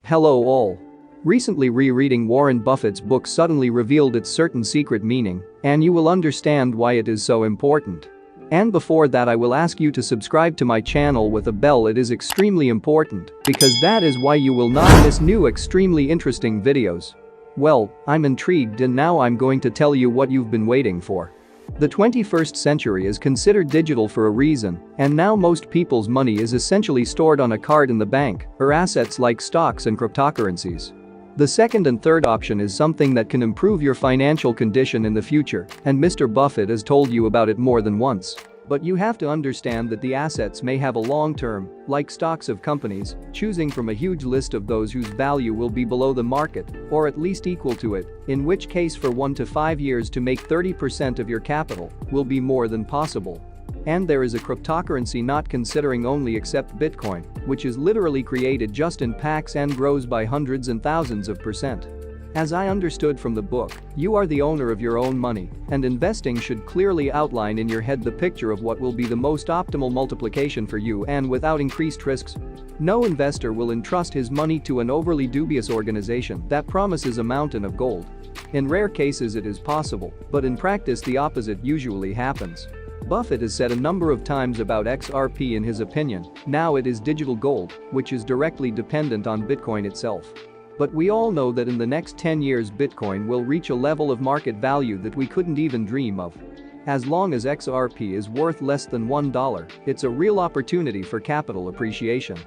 Hello all. Recently rereading Warren Buffett's book suddenly revealed its certain secret meaning, and you will understand why it is so important. And before that I will ask you to subscribe to my channel with a bell. It is extremely important, because that is why you will not miss new extremely interesting videos. Well, I'm intrigued and now I'm going to tell you what you've been waiting for. The 21st century is considered digital for a reason, and now most people's money is essentially stored on a card in the bank or assets like stocks and cryptocurrencies. The second and third option is something that can improve your financial condition in the future, and Mr. Buffett has told you about it more than once. But you have to understand that the assets may have a long term, like stocks of companies, choosing from a huge list of those whose value will be below the market, or at least equal to it, in which case for 1 to 5 years to make 30% of your capital will be more than possible. And there is a cryptocurrency not considering only except Bitcoin, which is literally created just in packs and grows by hundreds and thousands of percent. As I understood from the book, you are the owner of your own money, and investing should clearly outline in your head the picture of what will be the most optimal multiplication for you and without increased risks. No investor will entrust his money to an overly dubious organization that promises a mountain of gold. In rare cases it is possible, but in practice the opposite usually happens. Buffett has said a number of times about XRP in his opinion, now it is digital gold, which is directly dependent on Bitcoin itself. But we all know that in the next 10 years Bitcoin will reach a level of market value that we couldn't even dream of. As long as XRP is worth less than $1, it's a real opportunity for capital appreciation.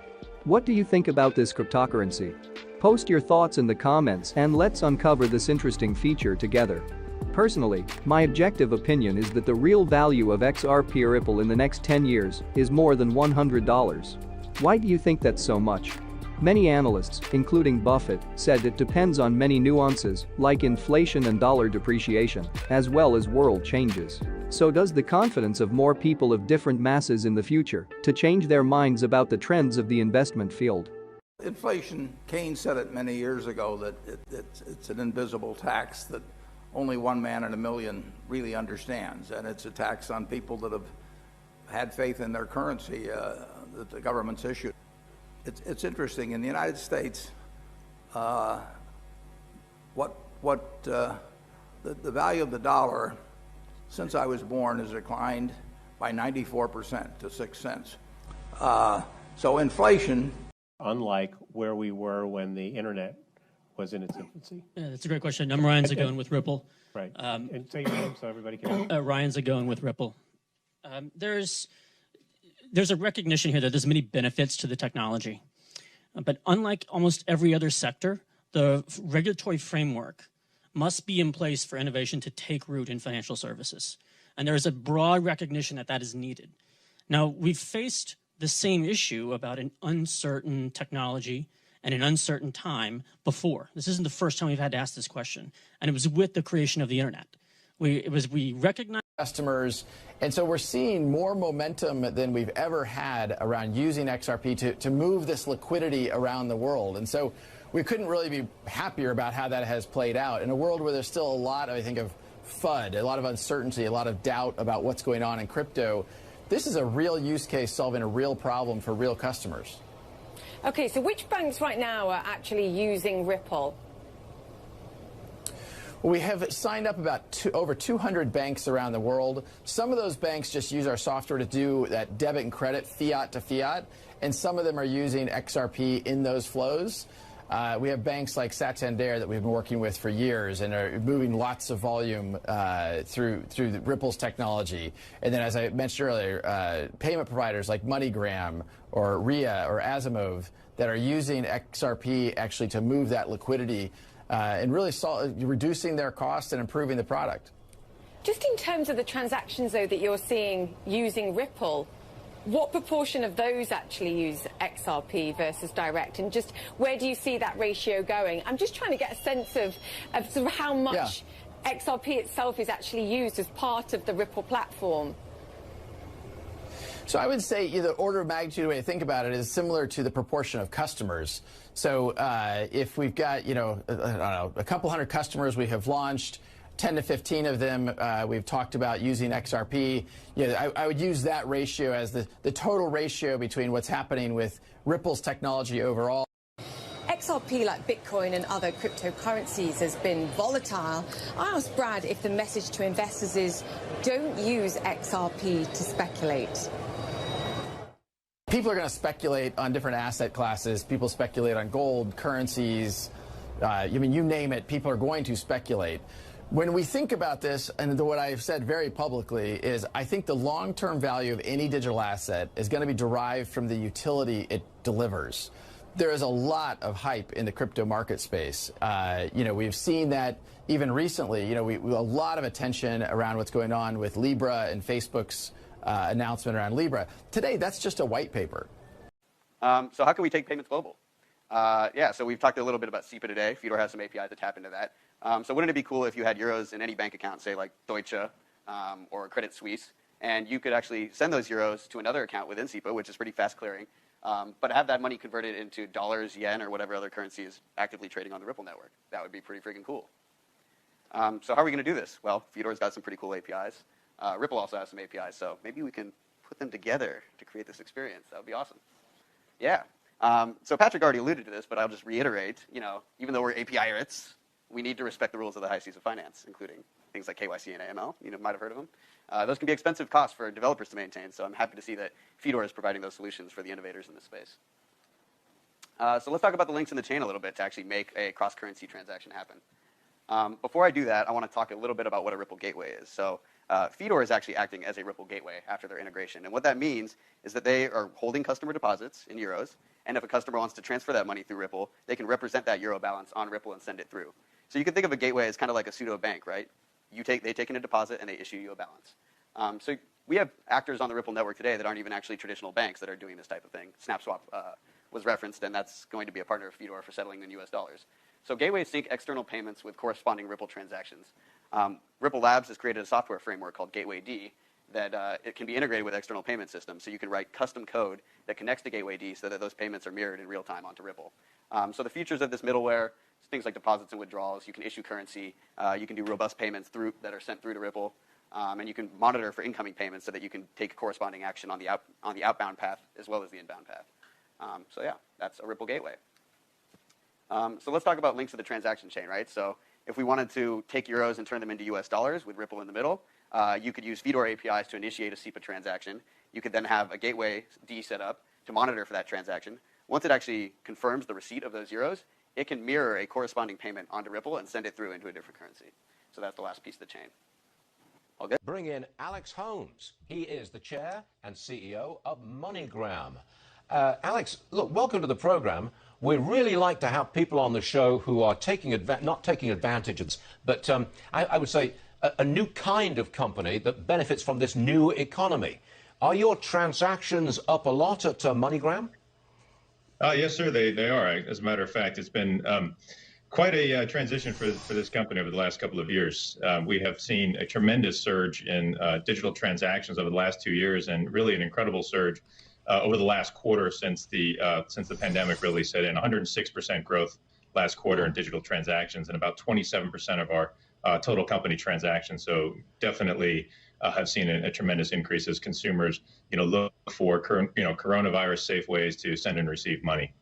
What do you think about this cryptocurrency? Post your thoughts in the comments and let's uncover this interesting feature together. Personally, my objective opinion is that the real value of XRP or Ripple in the next 10 years is more than $100. Why do you think that's so much? Many analysts, including Buffett, said it depends on many nuances, like inflation and dollar depreciation, as well as world changes. So does the confidence of more people of different masses in the future to change their minds about the trends of the investment field? Inflation, Keynes said it many years ago that it's an invisible tax that only one man in a million really understands, and it's a tax on people that have had faith in their currency that the government's issued. It's interesting in the United States. The value of the dollar since I was born has declined by 94% to 6 cents. So inflation, unlike where we were when the internet was in its infancy. Yeah, that's a great question. I'm Ryan Zagone with Ripple. Right. And say your name so everybody can. Ryan Zagone with Ripple. There's a recognition here that there's many benefits to the technology. But unlike almost every other sector, the regulatory framework must be in place for innovation to take root in financial services. And there is a broad recognition that that is needed. Now, we've faced the same issue about an uncertain technology and an uncertain time before. This isn't the first time we've had to ask this question. And it was with the creation of the internet. We recognized customers, and so we're seeing more momentum than we've ever had around using XRP to move this liquidity around the world. And so we couldn't really be happier about how that has played out in a world where there's still a lot, I think, of FUD, a lot of uncertainty, a lot of doubt about what's going on in crypto. This is a real use case solving a real problem for real customers. Okay, so which banks right now are actually using Ripple? We have signed up about over 200 banks around the world. Some of those banks just use our software to do that debit and credit, fiat to fiat, and some of them are using XRP in those flows. We have banks like Santander that we've been working with for years and are moving lots of volume through the Ripple's technology. And then, as I mentioned earlier, payment providers like MoneyGram or RIA or Asimov that are using XRP actually to move that liquidity and really reducing their cost and improving the product. Just in terms of the transactions, though, that you're seeing using Ripple, what proportion of those actually use XRP versus direct? And just where do you see that ratio going? I'm just trying to get a sense of sort of how much XRP itself is actually used as part of the Ripple platform. So I would say the order of magnitude, the way to think about it, is similar to the proportion of customers. So if we've got, I don't know, a couple hundred customers we have launched, 10 to 15 of them we've talked about using XRP. I would use that ratio as the total ratio between what's happening with Ripple's technology overall. XRP, like Bitcoin and other cryptocurrencies, has been volatile. I asked Brad if the message to investors is don't use XRP to speculate. People are going to speculate on different asset classes. People speculate on gold, currencies. I mean, you name it, people are going to speculate. When we think about this, and what I've said very publicly is I think the long-term value of any digital asset is going to be derived from the utility it delivers. There is a lot of hype in the crypto market space. We've seen that even recently. A lot of attention around what's going on with Libra and Facebook's announcement around Libra. Today, that's just a white paper. So how can we take payments global? So we've talked a little bit about SEPA today. Fedor has some APIs to tap into that. So wouldn't it be cool if you had euros in any bank account, say like Deutsche or Credit Suisse, and you could actually send those euros to another account within SEPA, which is pretty fast clearing, but have that money converted into dollars, yen, or whatever other currency is actively trading on the Ripple network? That would be pretty freaking cool. So how are we going to do this? Well, Fedor's got some pretty cool APIs. Ripple also has some APIs, so maybe we can put them together to create this experience. That would be awesome. Yeah. So Patrick already alluded to this, but I'll just reiterate, even though we're API-rits, we need to respect the rules of the high seas of finance, including things like KYC and AML. You might have heard of them. Those can be expensive costs for developers to maintain, so I'm happy to see that Fedor is providing those solutions for the innovators in this space. So let's talk about the links in the chain a little bit to actually make a cross-currency transaction happen. Before I do that, I want to talk a little bit about what a Ripple gateway is. So Fedor is actually acting as a Ripple gateway after their integration. And what that means is that they are holding customer deposits in euros, and if a customer wants to transfer that money through Ripple, they can represent that euro balance on Ripple and send it through. So you can think of a gateway as kind of like a pseudo bank, right? They take in a deposit and they issue you a balance. So we have actors on the Ripple network today that aren't even actually traditional banks that are doing this type of thing. SnapSwap was referenced, and that's going to be a partner of Fedor for settling in US dollars. So gateways sync external payments with corresponding Ripple transactions. Ripple Labs has created a software framework called Gateway D that it can be integrated with external payment systems. So you can write custom code that connects to Gateway D so that those payments are mirrored in real time onto Ripple. So the features of this middleware, things like deposits and withdrawals, you can issue currency, you can do robust payments that are sent through to Ripple, and you can monitor for incoming payments so that you can take corresponding action on the outbound path as well as the inbound path. So yeah, that's a Ripple gateway. So let's talk about links to the transaction chain, right? So if we wanted to take euros and turn them into US dollars with Ripple in the middle, you could use Fedor APIs to initiate a SEPA transaction. You could then have a gateway D set up to monitor for that transaction. Once it actually confirms the receipt of those euros, it can mirror a corresponding payment onto Ripple and send it through into a different currency. So that's the last piece of the chain. All good? Bring in Alex Holmes. He is the chair and CEO of MoneyGram. Alex, look, welcome to the program. We really like to have people on the show who are not taking advantage of this, but I would say a new kind of company that benefits from this new economy. Are your transactions up a lot at MoneyGram? Yes, sir, they are. As a matter of fact, it's been quite a transition for this company over the last couple of years. We have seen a tremendous surge in digital transactions over the last 2 years, and really an incredible surge over the last quarter since the pandemic really set in. 106% growth last quarter in digital transactions, and about 27% of our total company transactions. So definitely have seen a tremendous increase as consumers, look for coronavirus safe ways to send and receive money.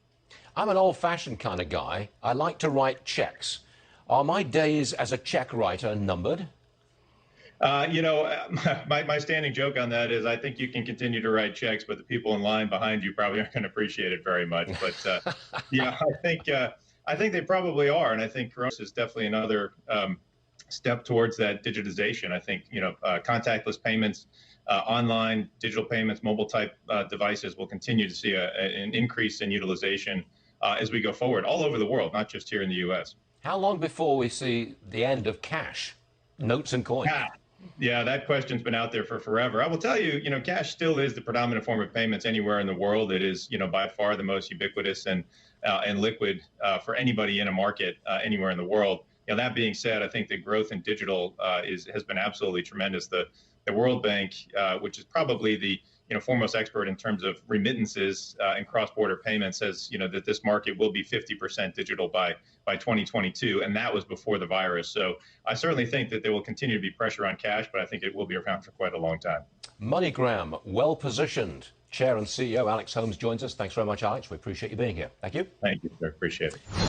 I'm an old-fashioned kind of guy. I like to write checks. Are my days as a check writer numbered? My standing joke on that is I think you can continue to write checks, but the people in line behind you probably aren't going to appreciate it very much. But yeah, I think they probably are, and I think Corona is definitely another step towards that digitization. I think contactless payments, online digital payments, mobile type devices will continue to see an increase in utilization as we go forward all over the world, not just here in the U.S. How long before we see the end of cash, notes and coins? Yeah, that question's been out there for forever. I will tell you, cash still is the predominant form of payments anywhere in the world. It is, by far the most ubiquitous and liquid for anybody in a market anywhere in the world. That being said, I think the growth in digital has been absolutely tremendous. The World Bank, which is probably the foremost expert in terms of remittances and cross-border payments, says that this market will be 50% digital by 2022, and that was before the virus. So I certainly think that there will continue to be pressure on cash, but I think it will be around for quite a long time. MoneyGram, well positioned. Chair and CEO Alex Holmes joins us. Thanks very much, Alex. We appreciate you being here. Thank you. Thank you, sir. Appreciate it.